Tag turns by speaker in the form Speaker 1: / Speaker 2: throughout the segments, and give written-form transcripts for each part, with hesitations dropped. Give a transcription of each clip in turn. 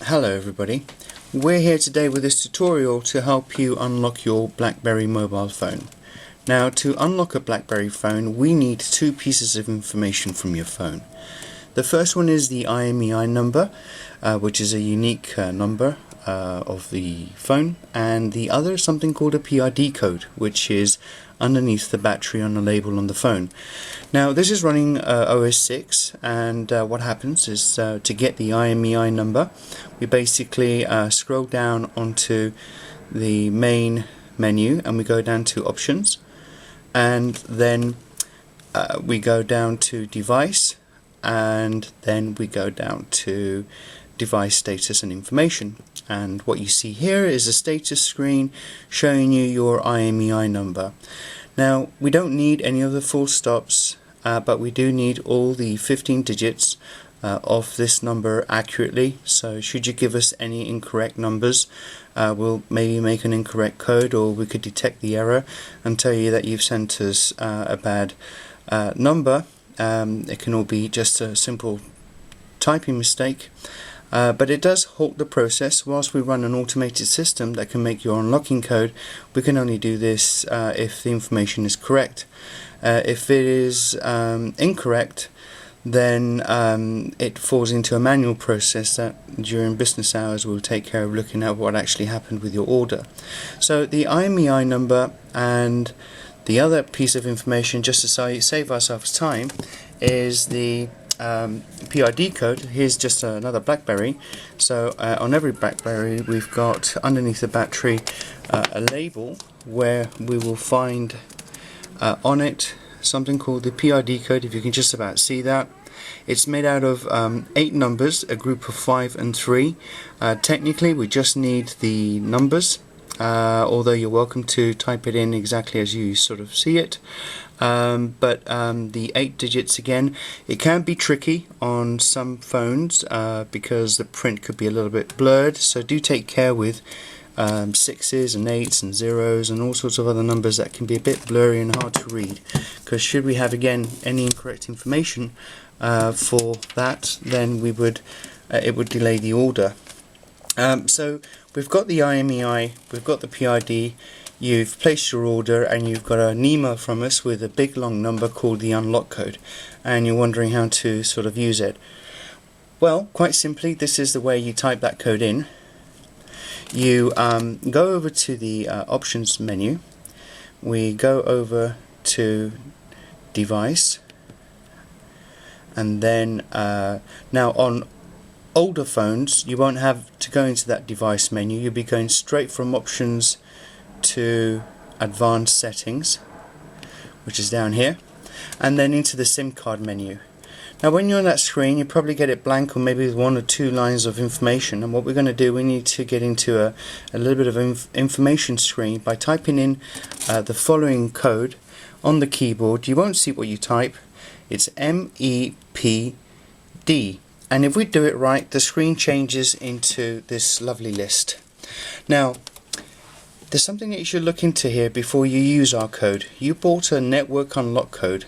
Speaker 1: Hello everybody, we're here today with this tutorial to help you unlock your Blackberry mobile phone. Now, to unlock a Blackberry phone we need two pieces of information from your phone. The first one is the IMEI number, which is a unique number of the phone, and the other is something called a PRD code, which is underneath the battery on the label on the phone. Now this is running OS 6, and what happens is to get the IMEI number we basically scroll down onto the main menu and we go down to options, and then we go down to device, and then we go down to device status and information. And what you see here is a status screen showing you your IMEI number. Now we don't need any of the full stops, but we do need all the 15 digits of this number accurately. So should you give us any incorrect numbers, we'll maybe make an incorrect code, or we could detect the error and tell you that you've sent us a bad number. It can all be just a simple typing mistake. But it does halt the process. Whilst we run an automated system that can make your unlocking code, we can only do this if the information is correct. If it is incorrect, then it falls into a manual process that during business hours will take care of looking at what actually happened with your order. So the IMEI number and the other piece of information, just to save ourselves time, is the PRD code. Here's just another Blackberry. So on every Blackberry we've got underneath the battery a label where we will find on it something called the PRD code. If you can just about see that, it's made out of 8 numbers, a group of 5 and 3. Technically we just need the numbers, although you're welcome to type it in exactly as you sort of see it. But the 8 digits, again, it can be tricky on some phones because the print could be a little bit blurred, so do take care with 6s and 8s and 0s and all sorts of other numbers that can be a bit blurry and hard to read, because should we have again any incorrect information for that, then we would it would delay the order. So we've got the IMEI, we've got the PRD, you've placed your order, and you've got an email from us with a big long number called the unlock code, and you're wondering how to sort of use it. Well, quite simply, this is the way you type that code in. You go over to the options menu, we go over to device, and then now on older phones you won't have to go into that device menu, you'll be going straight from options to advanced settings, which is down here, and then into the SIM card menu. Now when you're on that screen you probably get it blank, or maybe with 1 or 2 lines of information, and what we're going to do, we need to get into a little bit of information screen by typing in the following code on the keyboard. You won't see what you type. It's MEP D, and if we do it right the screen changes into this lovely list. Now there's something that you should look into here before you use our code. You bought a network unlock code.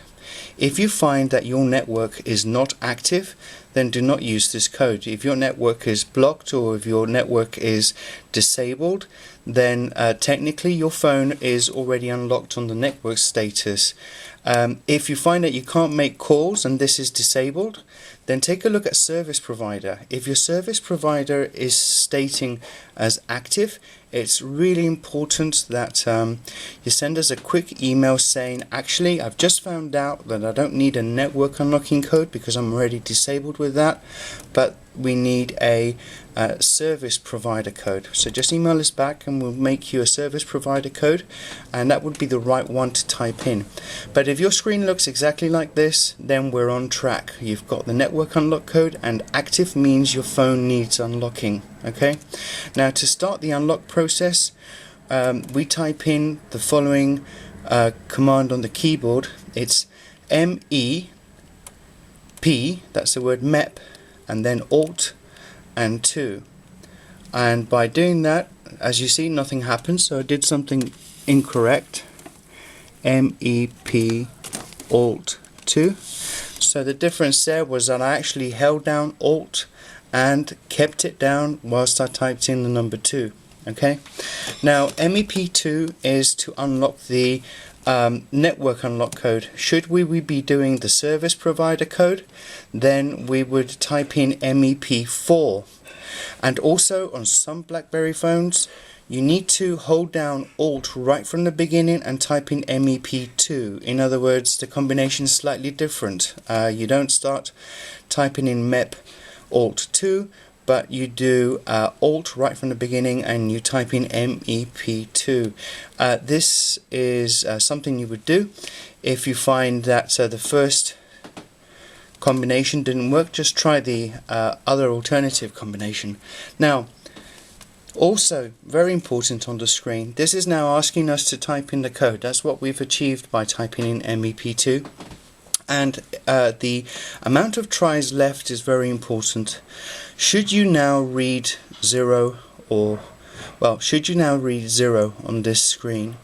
Speaker 1: If you find that your network is not active, then do not use this code. If your network is blocked or if your network is disabled, then technically your phone is already unlocked on the network status. If you find that you can't make calls and this is disabled, then take a look at service provider. If your service provider is stating as active, it's really important that you send us a quick email saying, actually I've just found out that I don't need a network unlocking code because I'm already disabled with that, but we need a service provider code. So just email us back and we'll make you a service provider code, and that would be the right one to type in. But if your screen looks exactly like this, then we're on track. You've got the network unlock code, and active means your phone needs unlocking. Okay, now to start the unlock process, we type in the following command on the keyboard. It's MEP, that's the word MEP, and then Alt and 2, and by doing that, as you see, nothing happens, so I did something incorrect. MEP Alt 2. So the difference there was that I actually held down Alt and kept it down whilst I typed in the number 2. Okay, now MEP2 is to unlock the network unlock code. Should we be doing the service provider code, then we would type in MEP4. And also on some BlackBerry phones, you need to hold down Alt right from the beginning and type in MEP2. In other words, the combination is slightly different. You don't start typing in MEP Alt 2, but you do Alt right from the beginning and you type in MEP2. This is something you would do if you find that the first combination didn't work. Just try the other alternative combination. Now, also very important on the screen, this is now asking us to type in the code. That's what we've achieved by typing in MEP2. And the amount of tries left is very important. Should you now read 0 on this screen,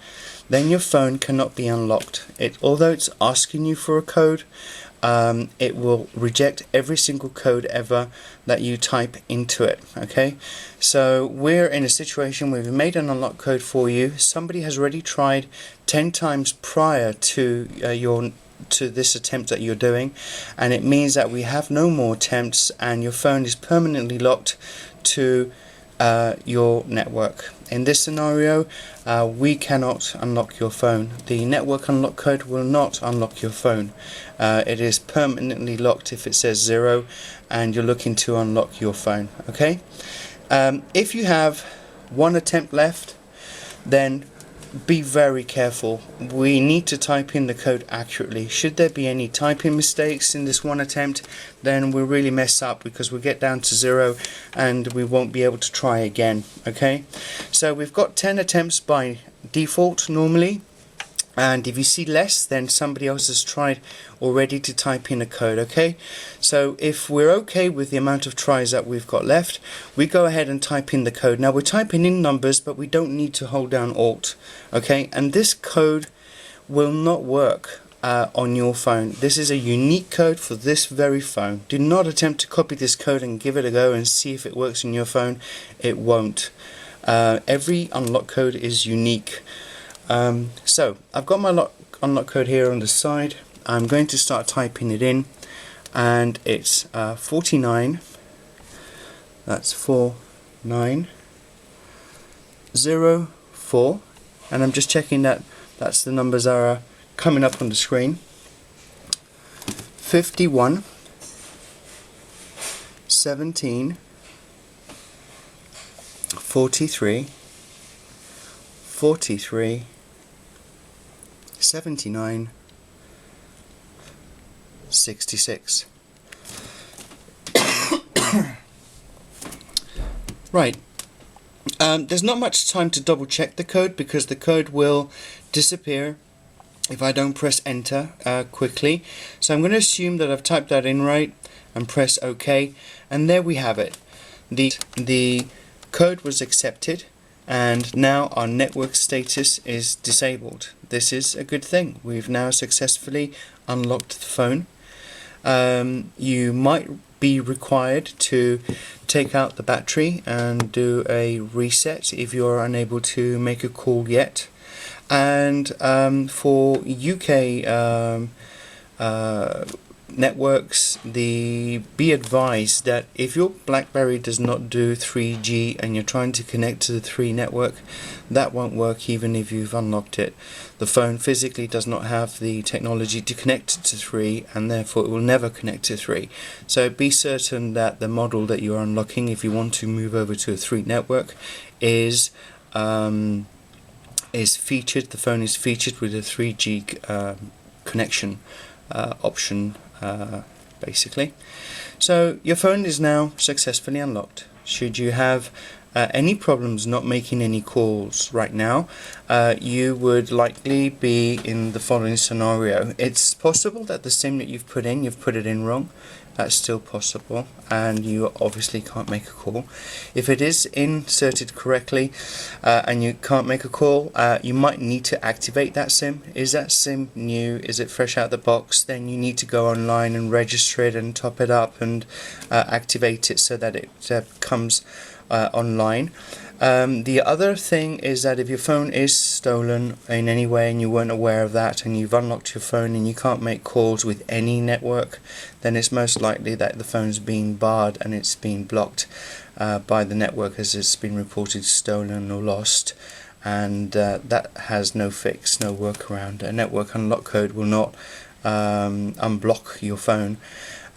Speaker 1: then your phone cannot be unlocked. Although it's asking you for a code, it will reject every single code ever that you type into it. Okay, so we're in a situation where we've made an unlock code for you. Somebody has already tried 10 times prior to this attempt that you're doing, and it means that we have no more attempts and your phone is permanently locked to your network. In this scenario, we cannot unlock your phone. The network unlock code will not unlock your phone. It is permanently locked if it says 0 and you're looking to unlock your phone. Okay, if you have one attempt left, then be very careful. We need to type in the code accurately. Should there be any typing mistakes in this one attempt, then we'll really mess up because we'll get down to 0 and we won't be able to try again. Okay, so we've got 10 attempts by default normally, and if you see less, then somebody else has tried already to type in a code. Okay, so if we're okay with the amount of tries that we've got left, we go ahead and type in the code. Now we're typing in numbers, but we don't need to hold down Alt. Okay, and this code will not work on your phone. This is a unique code for this very phone. Do not attempt to copy this code and give it a go and see if it works on your phone. It won't. Every unlock code is unique. So I've got my unlock code here on the side. I'm going to start typing it in, and it's 49. That's 4904, and I'm just checking that that's the numbers that are coming up on the screen. 51 17 43 43 79 66. Right. There's not much time to double check the code because the code will disappear if I don't press enter quickly. So I'm going to assume that I've typed that in right and press OK, and there we have it. The code was accepted, and now our network status is disabled. This is a good thing. We've now successfully unlocked the phone. You might be required to take out the battery and do a reset if you're unable to make a call yet. And for UK networks, be advised that if your BlackBerry does not do 3G and you're trying to connect to the 3 network, that won't work even if you've unlocked it. The phone physically does not have the technology to connect to 3, and therefore it will never connect to 3. So be certain that the model that you're unlocking, if you want to move over to a 3 network, is featured. The phone is featured with a 3G connection option, basically. So your phone is now successfully unlocked. Should you have any problems not making any calls right now, you would likely be in the following scenario. It's possible that the SIM that you've put it in wrong. that's still possible, and you obviously can't make a call. If it is inserted correctly and you can't make a call, you might need to activate that SIM. Is that SIM new? Is it fresh out the box? Then you need to go online and register it and top it up and activate it so that it comes online. The other thing is that if your phone is stolen in any way and you weren't aware of that, and you've unlocked your phone and you can't make calls with any network, then it's most likely that the phone's been barred and it's been blocked by the network as it's been reported stolen or lost, and that has no fix, no workaround. A network unlock code will not unblock your phone.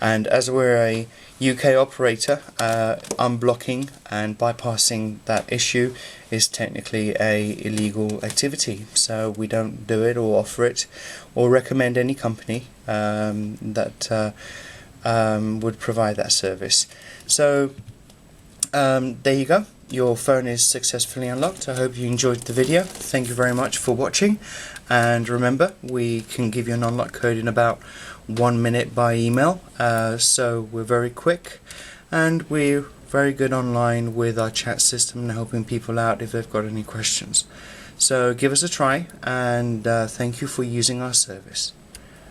Speaker 1: And as we're a UK operator, unblocking and bypassing that issue is technically a illegal activity, so we don't do it or offer it or recommend any company that would provide that service. So there you go, your phone is successfully unlocked. I hope you enjoyed the video. Thank you very much for watching, and remember, we can give you an unlock code in about 1 minute by email, so we're very quick and we're very good online with our chat system and helping people out if they've got any questions. So give us a try, and thank you for using our service.